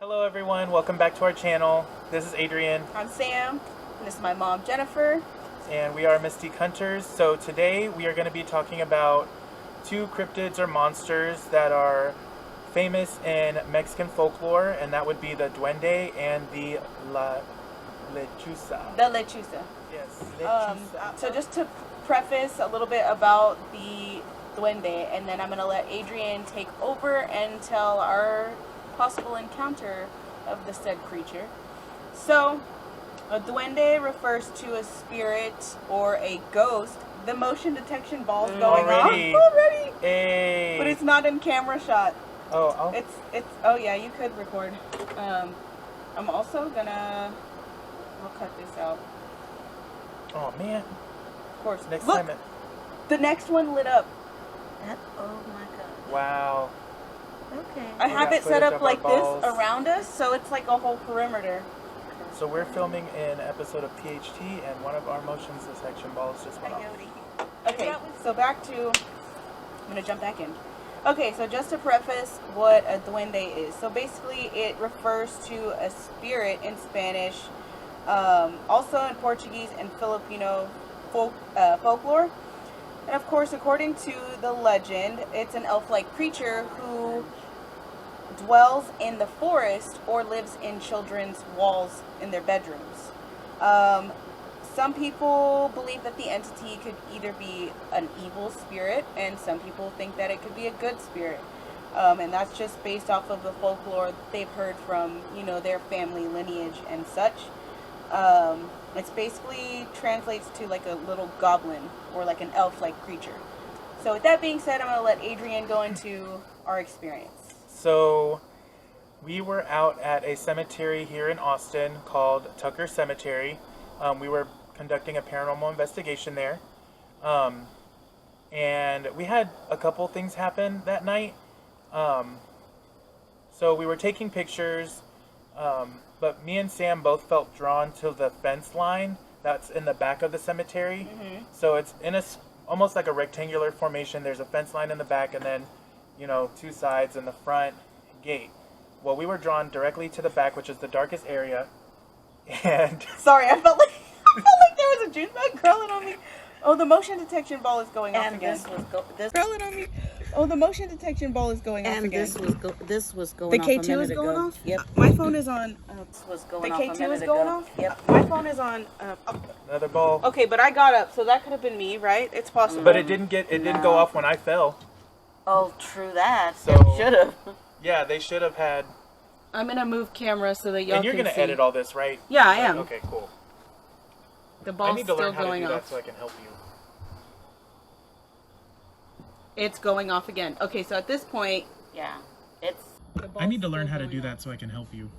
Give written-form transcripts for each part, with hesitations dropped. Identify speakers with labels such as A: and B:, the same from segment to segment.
A: Hello everyone, welcome back to our channel. This is Adrian.
B: I'm Sam, and this is my mom, Jennifer.
A: And we are Mystique Hunters. So today we are going to be talking about two cryptids or monsters that are famous in Mexican folklore, and that would be the Duende and the Lechuza.
B: The Lechuza.
A: Yes, Lechuza.
B: So just to preface a little bit about the Duende, and then I'm going to let Adrian take over and tell our possible encounter of the said creature. So, a duende refers to a spirit or a ghost. The motion detection ball is going off already.
A: Hey.
B: But it's not in camera shot.
A: Oh.
B: It's. Oh yeah, you could record. I'm also gonna. I'll cut this out.
A: Oh man.
B: Of course.
A: Next
B: Look,
A: time.
B: the next one lit up.
C: Oh my god.
A: Wow.
C: Okay.
B: I have it set up like this around us, so it's like a whole perimeter.
A: So we're filming an episode of PHT, and one of our motion detection balls just went off.
B: Okay, so back to, I'm going to jump back in. Okay, so just to preface what a duende is. So basically it refers to a spirit in Spanish, also in Portuguese and Filipino folklore. And of course, according to the legend, it's an elf-like creature who dwells in the forest or lives in children's walls in their bedrooms. Some people believe that the entity could either be an evil spirit, and some people think that it could be a good spirit. And that's just based off of the folklore they've heard from, their family lineage and such. It's basically translates to like a little goblin or like an elf-like creature. So with that being said, I'm going to let Adrian go into our experience.
A: So, we were out at a cemetery here in Austin called Tucker Cemetery. We were conducting a paranormal investigation there. And we had a couple things happen that night. So we were taking pictures, but me and Sam both felt drawn to the fence line that's in the back of the cemetery.
B: Mm-hmm.
A: So it's in almost like a rectangular formation. There's a fence line in the back, and then two sides and the front gate. Well, we were drawn directly to the back, which is the darkest area. And
B: sorry, I felt like there was a juice bag crawling on me. Oh, the motion detection ball is going off again. Crawling on me. Oh, the motion detection ball is going off again.
C: This was going off.
B: The K2 is going off?
C: Yep.
B: My phone is on.
C: This was going
B: the
C: off.
B: K2 is going off?
C: Yep.
B: My phone is on.
A: another ball.
B: Okay, but I got up, so that could have been me, right? It's possible.
A: But it didn't go off when I fell.
C: Oh, true that.
A: So
C: Should have.
A: Yeah, they should have had.
B: I'm gonna move camera so that y'all
A: And you're
B: can
A: gonna
B: see.
A: edit all this, right?
B: Yeah, I am.
A: Okay, cool.
B: The ball's
A: I need to learn
B: still
A: how to
B: going
A: do that
B: off.
A: so I can help you.
B: It's going off again. Okay, so at this point,
C: Yeah. It's.
A: I need to learn how to do that so I can help you.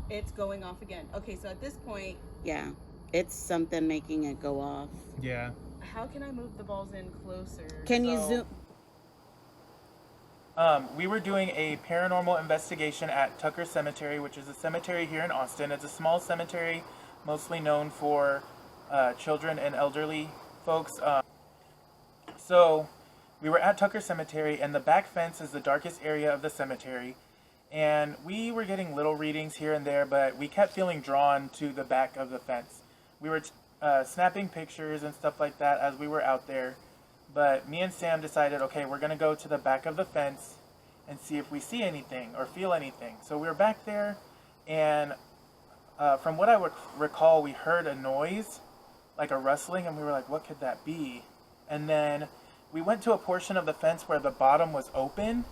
B: it's going off again. Okay, so at this point,
C: Yeah. It's something making it go off.
A: Yeah.
B: how can I move the balls in closer?
C: Can you
B: So-
C: zoom?
A: We were doing a paranormal investigation at Tucker Cemetery, which is a cemetery here in Austin. It's a small cemetery, mostly known for children and elderly folks. So we were at Tucker Cemetery, and the back fence is the darkest area of the cemetery. And we were getting little readings here and there, but we kept feeling drawn to the back of the fence. We were snapping pictures and stuff like that as we were out there. But me and Sam decided, okay, we're going to go to the back of the fence and see if we see anything or feel anything. So we were back there, and from what I would recall, we heard a noise, like a rustling, and we were like, what could that be? And then we went to a portion of the fence where the bottom was open,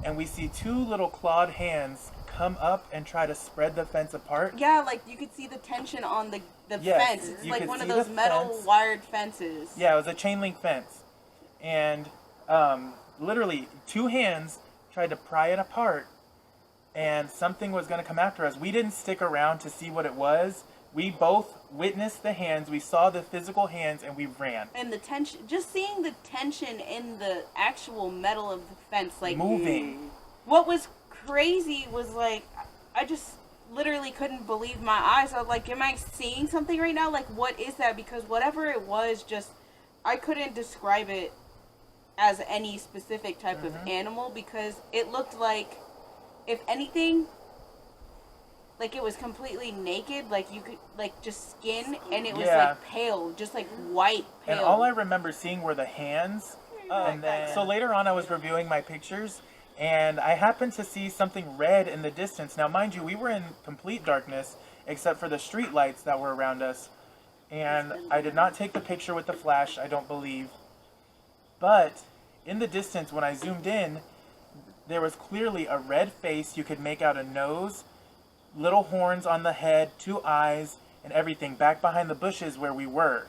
A: and we see two little clawed hands come up and try to spread the fence apart.
B: Yeah, like you could see the tension on the
A: Yes,
B: fence. It's
A: you
B: like
A: could
B: one of
A: see
B: those
A: the
B: metal
A: fence.
B: wired fences.
A: Yeah, it was a chain link fence. And literally, two hands tried to pry it apart, and something was going to come after us. We didn't stick around to see what it was. We both witnessed the hands, we saw the physical hands, and we ran.
B: And the tension, just seeing the tension in the actual metal of the fence, like
A: Moving.
B: What was crazy was like, I just literally couldn't believe my eyes. I was like, am I seeing something right now? Like, what is that? Because whatever it was, just, I couldn't describe it as any specific type of animal, because it looked like if anything, like it was completely naked, like you could, like just skin, and it was like pale, just like white pale.
A: And all I remember seeing were the hands. And then, so later on I was reviewing my pictures, and I happened to see something red in the distance. Now, mind you, we were in complete darkness, except for the street lights that were around us. And I did not take the picture with the flash, I don't believe. But in the distance, when I zoomed in, there was clearly a red face. You could make out a nose, little horns on the head, 2 eyes, and everything back behind the bushes where we were.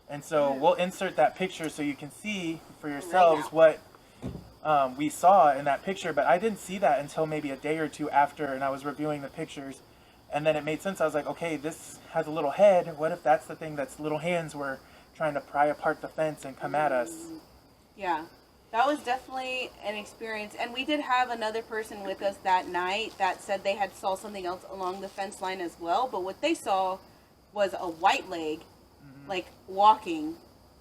A: And so we'll insert that picture so you can see for yourselves what we saw in that picture. But I didn't see that until maybe a day or two after, and I was reviewing the pictures. And then it made sense. I was like, okay, this has a little head. What if that's the thing that's little hands were trying to pry apart the fence and come at us?
B: Yeah, that was definitely an experience. And we did have another person with us that night that said they had saw something else along the fence line as well. But what they saw was a white leg, like walking.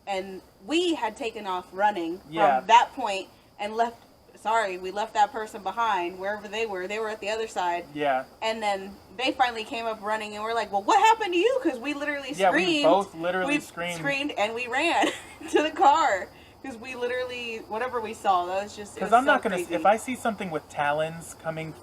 B: And we had taken off running from that point and left. Sorry, we left that person behind wherever they were. They were at the other side.
A: Yeah.
B: And then they finally came up running, and we're like, well, what happened to you? Because we literally screamed.
A: Yeah, we both literally screamed.
B: And we ran to the car. Because we literally, whatever we saw, that was just,
A: because I'm not going to, if I see something with talons coming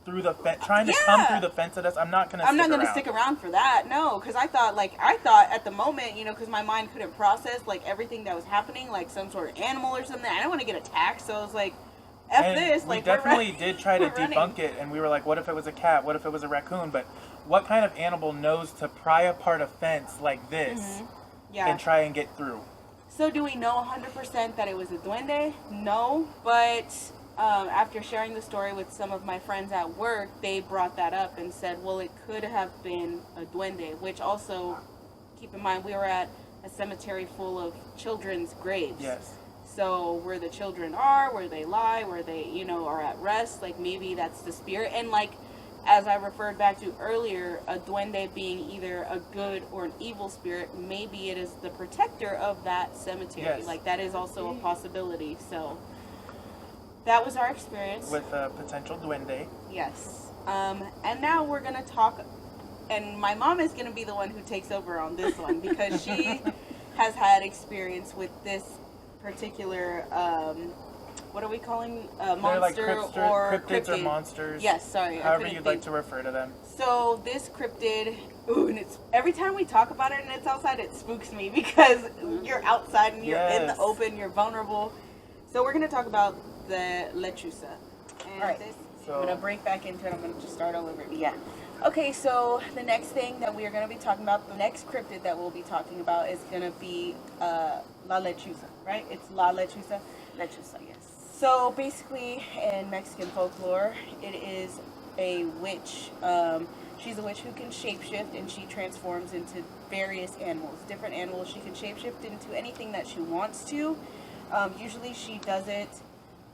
A: through the fence, trying to come through the fence at us, I'm not going to
B: stick around for that, no. Because I thought at the moment, you know, because my mind couldn't process, like, everything that was happening, like some sort of animal or something. I don't want to get attacked, so I was like, F this.
A: We definitely did try to debunk it, and we were like, what if it was a cat? What if it was a raccoon? But what kind of animal knows to pry apart a fence like this and try and get through?
B: So do we know 100% that it was a duende? No, but after sharing the story with some of my friends at work, they brought that up and said, well, it could have been a duende, which also, keep in mind, we were at a cemetery full of children's graves.
A: Yes.
B: So where the children are, where they lie, where they, you know, are at rest, like maybe that's the spirit. And like, as I referred back to earlier, a duende being either a good or an evil spirit, maybe it is the protector of that cemetery.
A: Yes.
B: Like that is also a possibility. So that was our experience.
A: With a potential duende.
B: Yes. And now we're going to talk, and my mom is going to be the one who takes over on this one because she has had experience with this particular, what are we calling, monster
A: like
B: or
A: cryptids
B: cryptid.
A: Or monsters.
B: Yes, sorry.
A: However you'd like to refer to them.
B: So this cryptid, and it's every time we talk about it and it's outside, it spooks me because you're outside and you're in the open, you're vulnerable. So we're going to talk about the Lechuza. And
C: Right.
B: I'm going to break back into it. I'm going to just start all over.
C: Yeah.
B: Okay, so the next thing that we are going to be talking about, the next cryptid that we'll be talking about is going to be La Lechuza, right? It's La Lechuza.
C: Lechuza, yes.
B: So basically, in Mexican folklore, it is a witch. She's a witch who can shapeshift, and she transforms into various animals, different animals. She can shapeshift into anything that she wants to. Usually she does it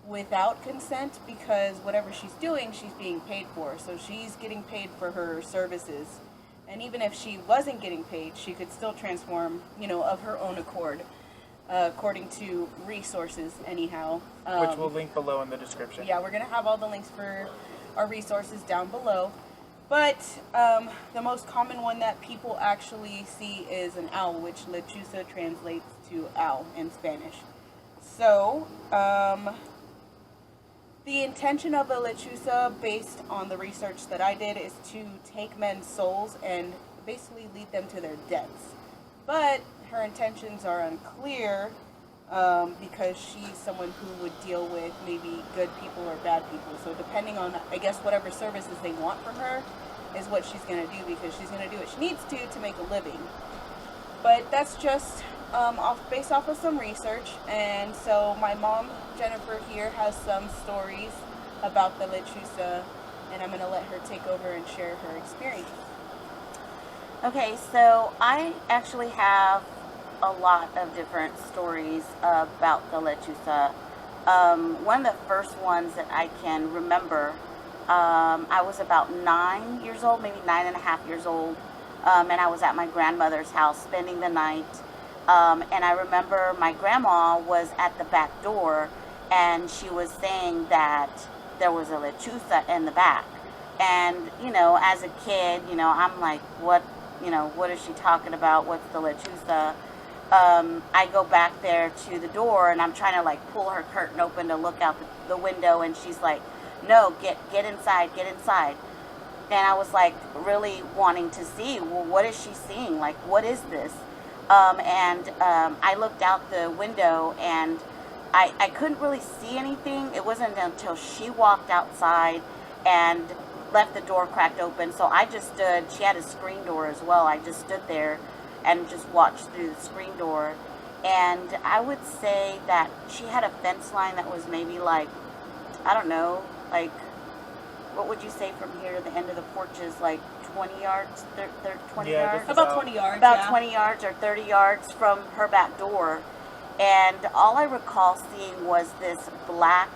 B: without consent because whatever she's doing, she's being paid for. So she's getting paid for her services. And even if she wasn't getting paid, she could still transform, you know, of her own accord. According to resources, anyhow.
A: Which we'll link below in the description.
B: Yeah, we're going to have all the links for our resources down below. But the most common one that people actually see is an owl, which Lechuza translates to owl in Spanish. So, the intention of a Lechuza, based on the research that I did, is to take men's souls and basically lead them to their deaths. But her intentions are unclear because she's someone who would deal with maybe good people or bad people. So depending on, I guess, whatever services they want from her is what she's going to do, because she's going to do what she needs to make a living. But that's just based off of some research. And so my mom, Jennifer, here has some stories about the Lechuza, and I'm going to let her take over and share her experience.
C: Okay, so I actually have a lot of different stories about the Lechuza. One of the first ones that I can remember, I was about 9 years old, maybe 9.5 years old, and I was at my grandmother's house spending the night. And I remember my grandma was at the back door, and she was saying that there was a lechuza in the back. And, you know, as a kid, you know, I'm like, what is she talking about? What's the lechuza? I go back there to the door, and I'm trying to, like, pull her curtain open to look out the window, and she's like, no, get inside, get inside. And I was, like, really wanting to see, well, what is she seeing? Like, what is this? I looked out the window, and I couldn't really see anything. It wasn't until she walked outside and left the door cracked open. So I just stood, she had a screen door as well. I just stood there and just watched through the screen door. And I would say that she had a fence line that was maybe like, I don't know, like, what would you say from here to the end of the porch is like 20 yards, 20
A: Yeah,
C: yards?
A: just
B: About 20 yards.
C: About
B: yeah.
C: 20 yards or 30 yards from her back door. And all I recall seeing was this black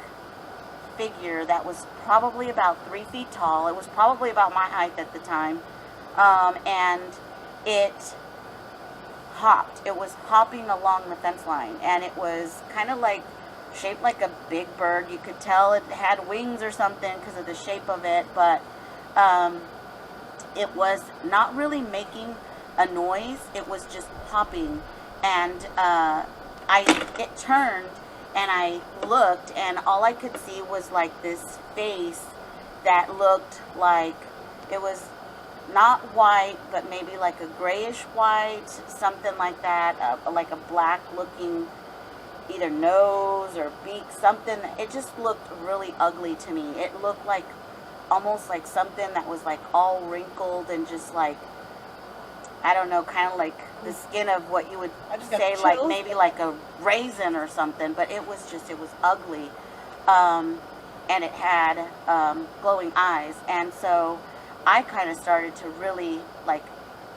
C: figure that was probably about 3 feet tall. It was probably about my height at the time. And it hopped. It was hopping along the fence line. And it was kind of like shaped like a big bird. You could tell it had wings or something because of the shape of it. But it was not really making a noise. It was just popping. And it turned, and I looked, and all I could see was like this face that looked like it was not white, but maybe like a grayish white, something like that, like a black looking either nose or beak, something. It just looked really ugly to me. It looked like almost like something that was like all wrinkled and just like, I don't know, kind of like the skin of what you would say, like maybe like a raisin or something, but it was ugly. And it had glowing eyes. And so I kind of started to really like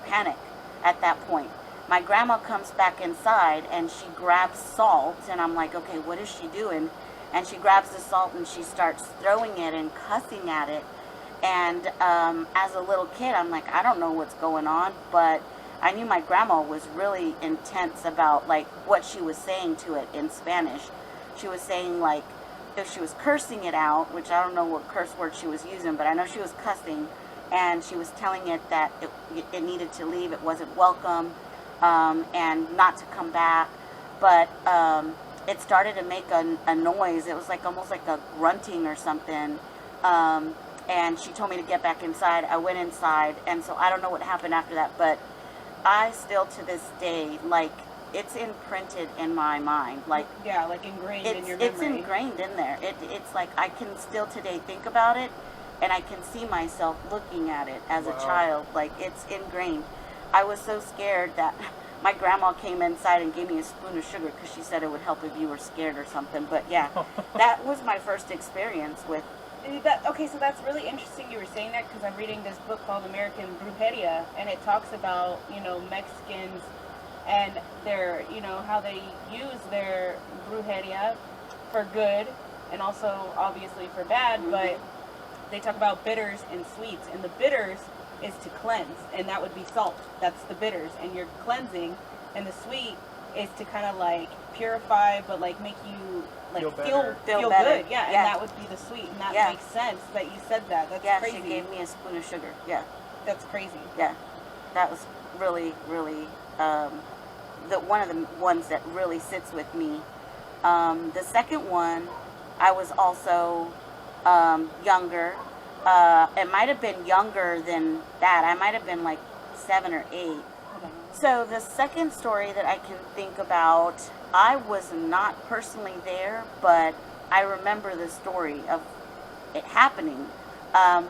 C: panic at that point. My grandma comes back inside and she grabs salt, and I'm like, okay, what is she doing? And she grabs the salt and she starts throwing it and cussing at it. And as a little kid, I'm like, I don't know what's going on, but I knew my grandma was really intense about like what she was saying to it in Spanish. She was saying like, if she was cursing it out, which I don't know what curse word she was using, but I know she was cussing, and she was telling it that it needed to leave, it wasn't welcome, and not to come back. But it started to make a noise. It was like almost like a grunting or something. And she told me to get back inside. I went inside, and so I don't know what happened after that, but I still to this day, like, it's imprinted in my mind. Like,
B: yeah, like ingrained in your memory.
C: It's ingrained in there. It's like I can still today think about it, and I can see myself looking at it as a child. Like, it's ingrained. I was so scared that my grandma came inside and gave me a spoon of sugar because she said it would help if you were scared or something. But yeah, that was my first experience with.
B: Okay, so that's really interesting you were saying that, because I'm reading this book called American Brujeria, and it talks about, you know, Mexicans and their, you know, how they use their brujeria for good and also obviously for bad, but they talk about bitters and sweets, and the bitters is to cleanse, and that would be salt. That's the bitters, and you're cleansing, and the sweet is to kind of like purify, but like make you like feel
C: better.
B: good. Yeah, and that would be the sweet, and that makes sense that you said that. That's crazy.
C: She gave me a spoon of sugar. Yeah,
B: that's crazy.
C: Yeah, that was really, really one of the ones that really sits with me. The second one, I was also younger. It might have been younger than that. I might have been like 7 or 8. So the second story that I can think about, I was not personally there, but I remember the story of it happening.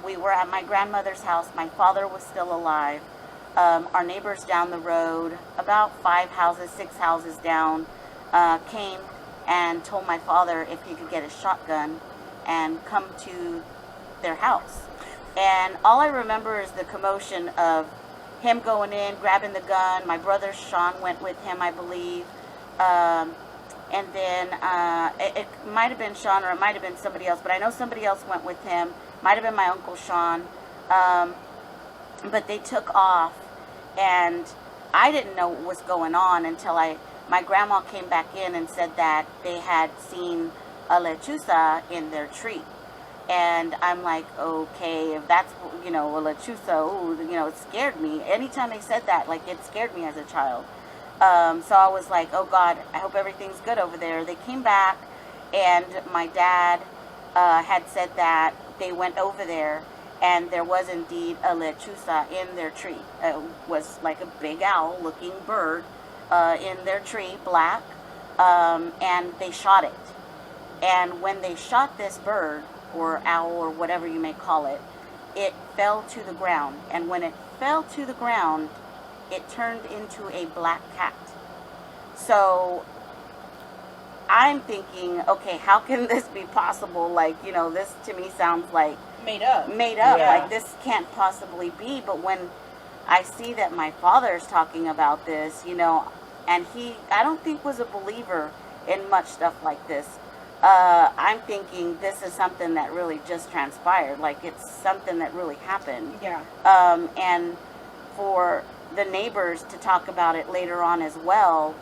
C: We were at my grandmother's house. My father was still alive. Our neighbors down the road, about 5 houses, 6 houses down, came and told my father if he could get a shotgun and come to their house. And all I remember is the commotion of him going in, grabbing the gun. My brother Sean went with him, I believe. And then it might have been Sean, or it might have been somebody else, but I know somebody else went with him. Might have been my Uncle Sean. But they took off, and I didn't know what was going on until my grandma came back in and said that they had seen a lechuza in their tree. And I'm like, okay, if that's, you know, a Lechuza, ooh, you know, it scared me. Anytime they said that, like, it scared me as a child. So I was like, oh God, I hope everything's good over there. They came back, and my dad had said that they went over there, and there was indeed a Lechuza in their tree. It was like a big owl-looking bird in their tree, black, and they shot it. And when they shot this bird, or owl, or whatever you may call it, it fell to the ground. And when it fell to the ground, it turned into a black cat. So I'm thinking, okay, how can this be possible? Like, you know, this to me sounds like
B: Made up.
C: Yeah. Like, this can't possibly be. But when I see that my father's talking about this, you know, and I don't think was a believer in much stuff like this. I'm thinking this is something that really just transpired. Like, it's something that really happened.
B: Yeah.
C: And for the neighbors to talk about it later on as well,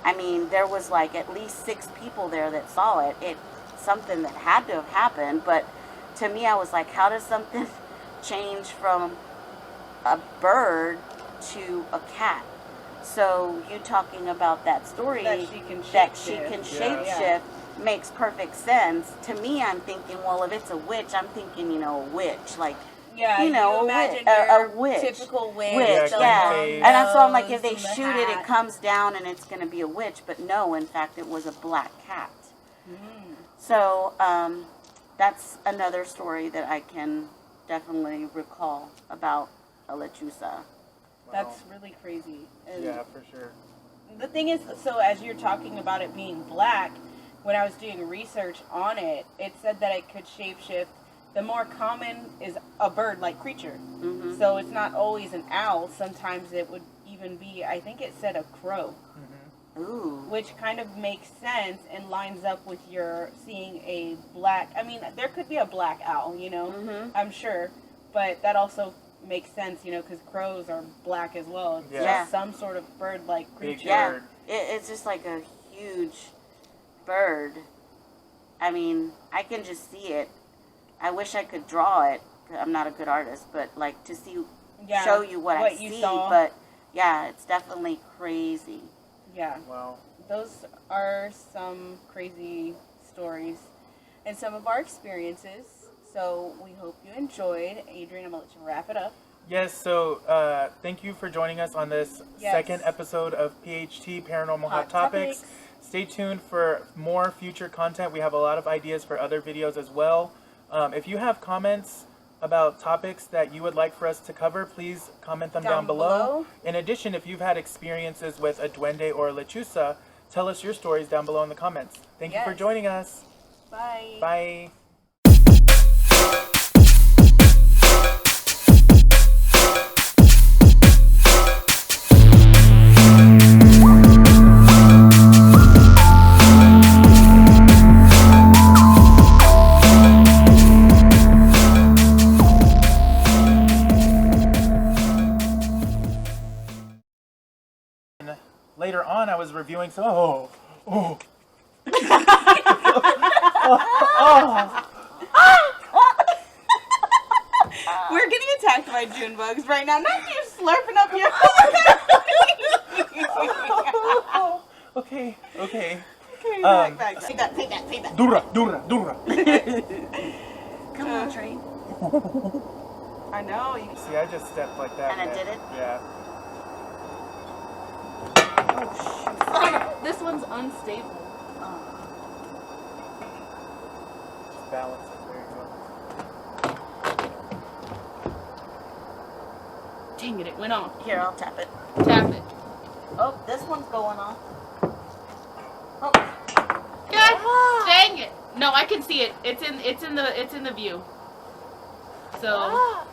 C: I mean, there was like at least 6 people there that saw it. It's something that had to have happened. But to me, I was like, how does something change from a bird to a cat? So you talking about that story
B: That she can
C: shapeshift makes perfect sense. To me, I'm thinking, well, if it's a witch, I'm thinking, you know, a witch, like,
B: Yeah,
C: you know,
B: imagine
C: a witch.
B: typical witch.
C: Yeah. And so I'm like, if they
B: nose,
C: shoot
B: the
C: it,
B: hat.
C: it comes down and it's going to be a witch. But no, in fact, it was a black cat. So that's another story that I can definitely recall about a Lechuza.
B: That's really crazy. And
A: Yeah, for sure.
B: the thing is, so as you're talking about it being black, when I was doing research on it, it said that it could shapeshift. The more common is a bird-like creature.
C: Mm-hmm.
B: So it's not always an owl. Sometimes it would even be, I think it said a crow.
C: Ooh.
B: Which kind of makes sense and lines up with your seeing a black, I mean, there could be a black owl, you know, I'm sure. But that also makes sense, you know, because crows are black as well. It's just some sort of bird-like creature.
A: Bird.
C: It's just like a huge bird. I mean, I can just see it. I wish I could draw it. I'm not a good artist, but like to see, show you what I
B: you
C: see.
B: saw.
C: But yeah, it's definitely crazy.
B: Yeah.
A: Wow.
B: Those are some crazy stories and some of our experiences. So we hope you enjoyed. Adrian, I'm going to let you wrap it up.
A: Yes, so thank you for joining us on this second episode of PHT Paranormal Hot Topics. Stay tuned for more future content. We have a lot of ideas for other videos as well. If you have comments about topics that you would like for us to cover, please comment them down below. In addition, if you've had experiences with a duende or a lechuza, tell us your stories down below in the comments. Thank you for joining us.
B: Bye.
A: Bye. Later on, I was reviewing some.
B: We're getting attacked by June bugs right now. Not you slurping up your.
A: Okay.
B: Back. Take that.
A: Dura.
C: Come on, Trey.
B: I know. You
A: See, I just stepped like that.
C: And I did it?
A: Yeah.
B: This one's unstable.
A: Just balance it. There you go.
B: Dang it, it went off.
C: Here, I'll tap it.
B: Tap it.
C: Oh, this one's going off. Oh.
B: God dang it. No, I can see it. It's in the view. So